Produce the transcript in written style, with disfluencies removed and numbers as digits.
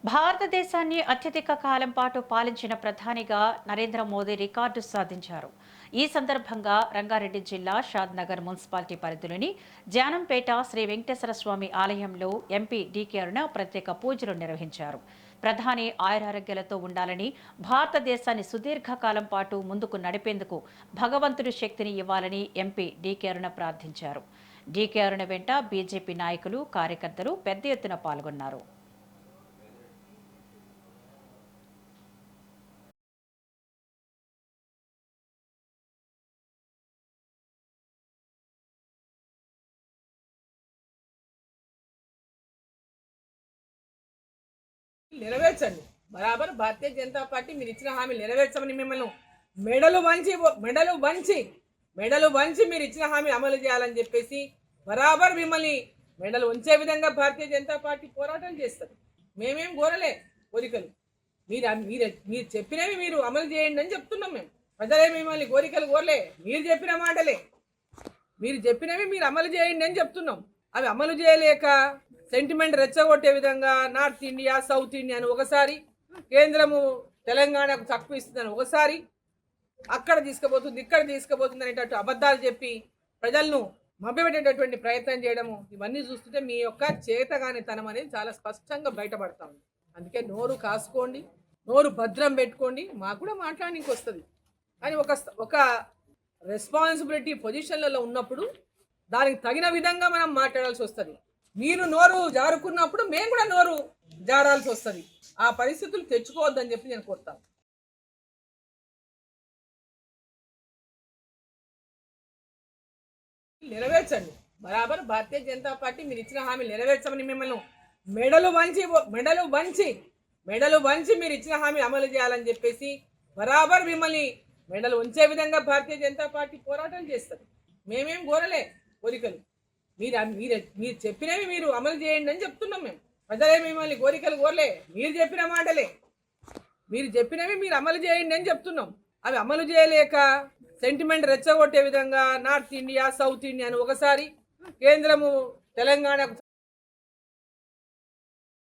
భారతదేశాన్ని అత్యధిక కాలం పాటు పాలించిన ప్రధానిగా నరేంద్ర మోదీ రికార్డు సాధించారు. ఈ సందర్భంగా రంగారెడ్డి జిల్లా షాద్నగర్ మున్సిపాలిటీ పరిధిలోని జానంపేట శ్రీ వెంకటేశ్వర స్వామి ఆలయంలో ఎంపీ డీకే అరుణ ప్రత్యేక పూజలు నిర్వహించారు. ప్రధాని ఆయురారోగ్యాలతో ఉండాలని, భారతదేశాన్ని సుదీర్ఘకాలం పాటు ముందుకు నడిపేందుకు భగవంతుడి శక్తిని ఇవ్వాలని ఎంపీ డీకే అరుణ ప్రార్థించారు. డీకే అరుణ వెంట బీజేపీ నాయకులు, కార్యకర్తలు పెద్ద ఎత్తున పాల్గొన్నారు. నెరవేర్చండి. బరాబర్ భారతీయ జనతా పార్టీ మీరు ఇచ్చిన హామీలు నెరవేర్చమని మిమ్మల్ని మెడలు వంచి మెడలు వంచి మెడలు వంచి మీరు ఇచ్చిన హామీ అమలు చేయాలని చెప్పేసి బరాబర్ మిమ్మల్ని మెడలు ఉంచే విధంగా భారతీయ జనతా పార్టీ పోరాటం చేస్తుంది. మేమేం కోరలే కోరికలు, మీరు మీరు మీరు చెప్పినవి మీరు అమలు చేయండి అని చెప్తున్నాం. మేము ప్రజలే మిమ్మల్ని కోరికలు కోరలే, మీరు చెప్పిన మాటలే, మీరు చెప్పినవి మీరు అమలు చేయండి అని చెప్తున్నాం. అవి అమలు చేయలేక సెంటిమెంట్ రెచ్చగొట్టే విధంగా నార్త్ ఇండియా, సౌత్ ఇండియా అని ఒకసారి, కేంద్రము తెలంగాణకు తక్కువ ఇస్తుందని ఒకసారి, అక్కడ తీసుకుపోతుంది ఇక్కడ తీసుకుపోతుంది అనేటట్టు అబద్ధాలు చెప్పి ప్రజలను మభ్యపెట్టేటటువంటి ప్రయత్నం చేయడము, ఇవన్నీ చూస్తుంటే మీ యొక్క చేతగానితనం అనేది చాలా స్పష్టంగా బయటపడతా ఉంది. అందుకే నోరు కాసుకోండి, నోరు భద్రం పెట్టుకోండి. మాకు కూడా మాట్లాడడానికి వస్తుంది, కానీ ఒక రెస్పాన్సిబిలిటీ పొజిషన్లలో ఉన్నప్పుడు దానికి తగిన విధంగా మనం మాట్లాడాల్సి వస్తుంది. మీరు నోరు జారుకున్నప్పుడు మేము కూడా నోరు జారాల్సి వస్తుంది. ఆ పరిస్థితులు తెచ్చుకోవద్దని చెప్పి నేను కోరుతాను. నెరవేర్చండి. బరాబర్ భారతీయ జనతా పార్టీ మీరు ఇచ్చిన హామీలు నెరవేర్చమని మిమ్మల్ని మెడలు వంచి మెడలు వంచి మెడలు వంచి మీరు ఇచ్చిన హామీ అమలు చేయాలని చెప్పేసి బరాబర్ మిమ్మల్ని మెడలు ఉంచే విధంగా భారతీయ జనతా పార్టీ పోరాటం చేస్తుంది. మేమేం కోరలే కోరికలు, మీరు మీరు మీరు చెప్పినవి మీరు అమలు చేయండి అని చెప్తున్నాం. మేము ప్రజలే మిమ్మల్ని కోరికలు కోరలే, మీరు చెప్పిన మాటలే, మీరు చెప్పినవి మీరు అమలు చేయండి అని చెప్తున్నాం. అవి అమలు చేయలేక సెంటిమెంట్ రెచ్చగొట్టే విధంగా నార్త్ ఇండియా, సౌత్ ఇండియా అని ఒకసారి, కేంద్రము తెలంగాణకు